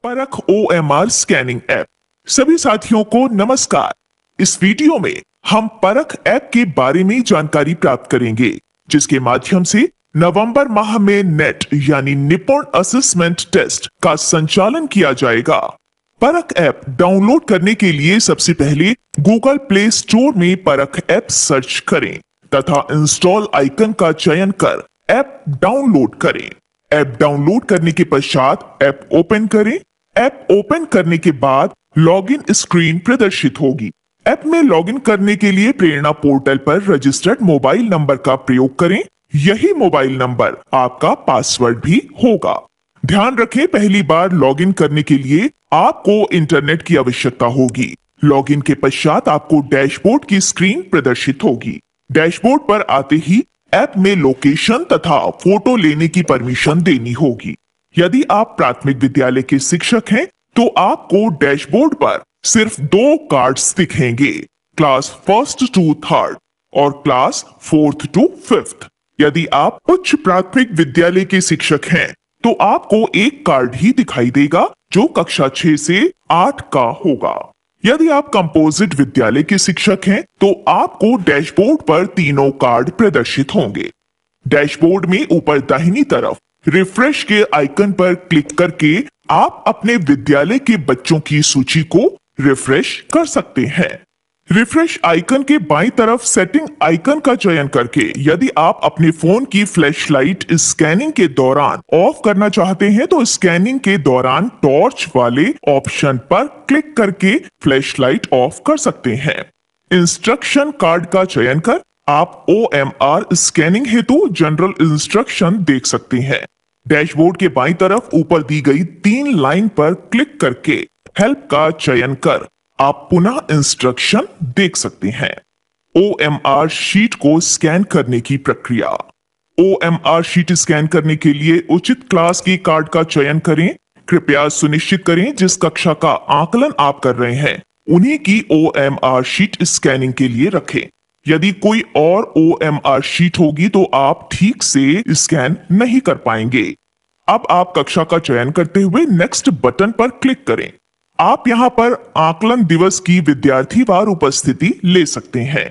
परख OMR scanning app. सभी साथियों को नमस्कार। इस वीडियो में हम परख ऐप के बारे में जानकारी प्राप्त करेंगे, जिसके माध्यम से नवंबर माह में नेट यानी निपुण असेसमेंट टेस्ट का संचालन किया जाएगा। परख ऐप डाउनलोड करने के लिए सबसे पहले गूगल प्ले स्टोर में परख ऐप सर्च करें तथा इंस्टॉल आइकन का चयन कर ऐप डाउनलोड करें। ऐप डाउनलोड करने के पश्चात ऐप ओपन करें। ऐप ओपन करने के बाद लॉगिन स्क्रीन प्रदर्शित होगी। ऐप में लॉगिन करने के लिए प्रेरणा पोर्टल पर रजिस्टर्ड मोबाइल नंबर का प्रयोग करें। यही मोबाइल नंबर आपका पासवर्ड भी होगा। ध्यान रखें, पहली बार लॉगिन करने के लिए आपको इंटरनेट की आवश्यकता होगी। लॉगिन के पश्चात आपको डैशबोर्ड की स्क्रीन प्रदर्शित होगी। डैशबोर्ड पर आते ही ऐप में लोकेशन तथा फोटो लेने की परमिशन देनी होगी। यदि आप प्राथमिक विद्यालय के शिक्षक हैं तो आपको डैशबोर्ड पर सिर्फ 2 कार्ड्स दिखेंगे, क्लास 1st to 3rd और क्लास 4th to 5th। यदि आप उच्च प्राथमिक विद्यालय के शिक्षक हैं तो आपको एक कार्ड ही दिखाई देगा जो कक्षा 6 से 8 का होगा। यदि आप कंपोजिट विद्यालय के शिक्षक हैं तो आपको डैशबोर्ड पर तीनों कार्ड प्रदर्शित होंगे। डैशबोर्ड में ऊपर दाहिनी तरफ रिफ्रेश के आइकन पर क्लिक करके आप अपने विद्यालय के बच्चों की सूची को रिफ्रेश कर सकते हैं। रिफ्रेश आइकन के बाईं तरफ सेटिंग आइकन का चयन करके यदि आप अपने फोन की फ्लैशलाइट स्कैनिंग के दौरान ऑफ करना चाहते हैं तो स्कैनिंग के दौरान टॉर्च वाले ऑप्शन पर क्लिक करके फ्लैशलाइट ऑफ कर सकते हैं। इंस्ट्रक्शन कार्ड का चयन कर आप OMR स्कैनिंग हेतु जनरल इंस्ट्रक्शन देख सकते हैं। डैशबोर्ड के बाईं तरफ ऊपर दी गई 3 लाइन पर क्लिक करके हेल्प का चयन कर आप पुनः इंस्ट्रक्शन देख सकते हैं। OMR शीट को स्कैन करने की प्रक्रिया। OMR शीट स्कैन करने के लिए उचित क्लास की कार्ड का चयन करें। कृपया सुनिश्चित करें जिस कक्षा का आकलन आप कर रहे हैं उन्हीं की OMR शीट स्कैनिंग के लिए रखें। यदि कोई और OMR शीट होगी तो आप ठीक से स्कैन नहीं कर पाएंगे। अब आप कक्षा का चयन करते हुए नेक्स्ट बटन पर क्लिक करें। आप यहां पर आकलन दिवस की विद्यार्थीवार उपस्थिति ले सकते हैं।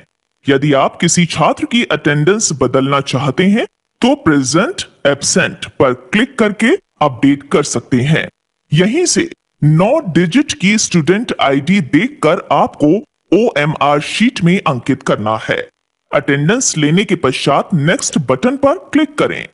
यदि आप किसी छात्र की अटेंडेंस बदलना चाहते हैं तो प्रेजेंट एब्सेंट पर क्लिक करके अपडेट कर सकते हैं। यहीं से 9 डिजिट की स्टूडेंट आईडी देखकर आपको OMR शीट में अंकित करना है। अटेंडेंस लेने के पश्चात नेक्स्ट बटन पर क्लिक करें।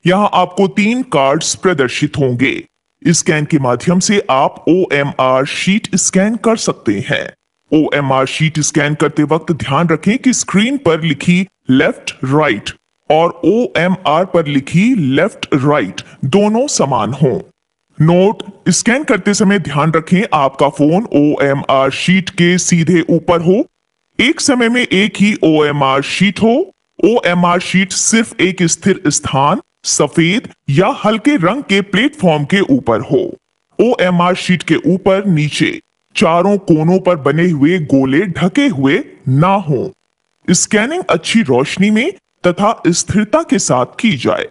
यहां आपको 3 कार्ड्स प्रदर्शित होंगे। स्कैन के माध्यम से आप OMR शीट स्कैन कर सकते हैं। OMR शीट स्कैन करते वक्त ध्यान रखें कि स्क्रीन पर लिखी लेफ्ट राइट और OMR पर लिखी लेफ्ट राइट दोनों समान हों। नोट, स्कैन करते समय ध्यान रखें आपका फोन OMR शीट के सीधे ऊपर हो। एक समय में एक ही OMR शीट हो। OMR शीट सिर्फ एक स्थिर स्थान, सफेद या हल्के रंग के प्लेटफॉर्म के ऊपर हो। OMR शीट के ऊपर नीचे चारों कोनों पर बने हुए गोले ढके हुए ना हो। स्कैनिंग अच्छी रोशनी में तथा स्थिरता के साथ की जाए।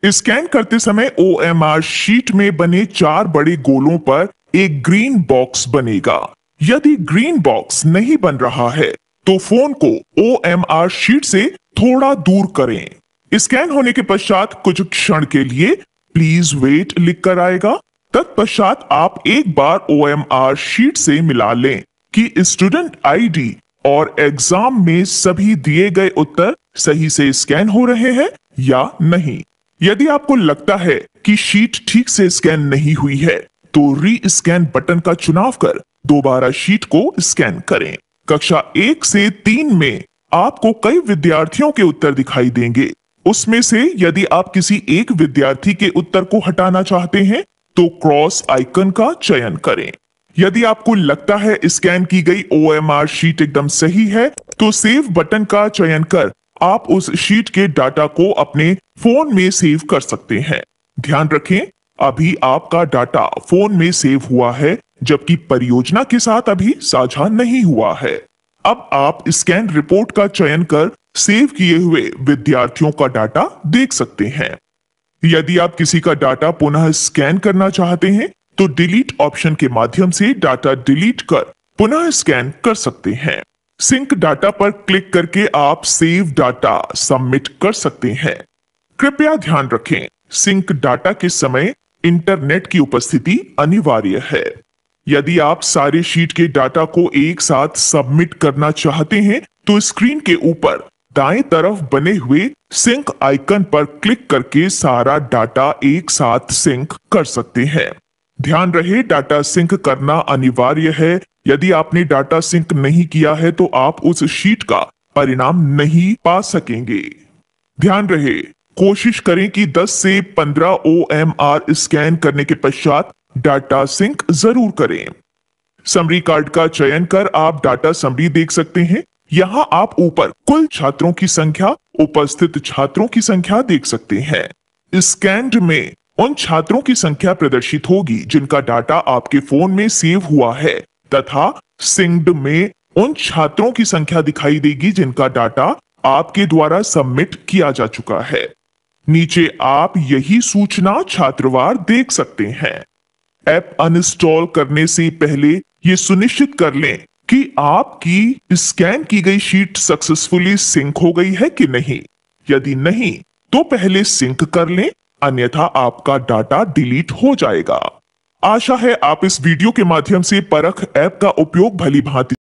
स्कैन करते समय OMR शीट में बने 4 बड़े गोलों पर एक ग्रीन बॉक्स बनेगा। यदि ग्रीन बॉक्स नहीं बन रहा है तो फोन को OMR शीट से थोड़ा दूर करें। स्कैन होने के पश्चात कुछ क्षण के लिए प्लीज वेट लिखकर आएगा। तत्पश्चात आप एक बार OMR शीट से मिला लें कि स्टूडेंट आईडी और एग्जाम में सभी दिए गए उत्तर सही से स्कैन हो रहे हैं या नहीं। यदि आपको लगता है कि शीट ठीक से स्कैन नहीं हुई है तो री स्कैन बटन का चुनाव कर दोबारा शीट को स्कैन करें। कक्षा 1 से 3 में आपको कई विद्यार्थियों के उत्तर दिखाई देंगे। उसमें से यदि आप किसी एक विद्यार्थी के उत्तर को हटाना चाहते हैं तो क्रॉस आइकन का चयन करें। यदि आपको लगता है स्कैन की गई OMR शीट एकदम सही है तो सेव बटन का चयन कर आप उस शीट के डाटा को अपने फोन में सेव कर सकते हैं। ध्यान रखें, अभी आपका डाटा फोन में सेव हुआ है जबकि परियोजना के साथ अभी साझा नहीं हुआ है। अब आप स्कैन रिपोर्ट का चयन कर सेव किए हुए विद्यार्थियों का डाटा देख सकते हैं। यदि आप किसी का डाटा पुनः स्कैन करना चाहते हैं तो डिलीट ऑप्शन के माध्यम से डाटा डिलीट कर पुनः स्कैन कर सकते हैं। सिंक डाटा पर क्लिक करके आप सेव डाटा सबमिट कर सकते हैं। कृपया ध्यान रखें, सिंक डाटा के समय इंटरनेट की उपस्थिति अनिवार्य है। यदि आप सारे शीट के डाटा को एक साथ सबमिट करना चाहते हैं तो स्क्रीन के ऊपर दाएं तरफ बने हुए सिंक आइकन पर क्लिक करके सारा डाटा एक साथ सिंक कर सकते हैं। ध्यान रहे, डाटा सिंक करना अनिवार्य है। यदि आपने डाटा सिंक नहीं किया है तो आप उस शीट का परिणाम नहीं पा सकेंगे। ध्यान रहे, कोशिश करें कि 10 से 15 OMR स्कैन करने के पश्चात डाटा सिंक जरूर करें। समरी कार्ड का चयन कर आप डाटा समरी देख सकते हैं। यहाँ आप ऊपर कुल छात्रों की संख्या, उपस्थित छात्रों की संख्या देख सकते हैं। स्कैन्ड में उन छात्रों की संख्या प्रदर्शित होगी जिनका डाटा आपके फोन में सेव हुआ है तथा सिंक्ड में उन छात्रों की संख्या दिखाई देगी जिनका डाटा आपके द्वारा सबमिट किया जा चुका है। नीचे आप यही सूचना छात्रवार देख सकते हैं। ऐप अनइंस्टॉल करने से पहले ये सुनिश्चित कर लें कि आपकी स्कैन की गई शीट सक्सेसफुली सिंक हो गई है कि नहीं। यदि नहीं तो पहले सिंक कर लें, अन्यथा आपका डाटा डिलीट हो जाएगा। आशा है आप इस वीडियो के माध्यम से परख ऐप का उपयोग भली भांति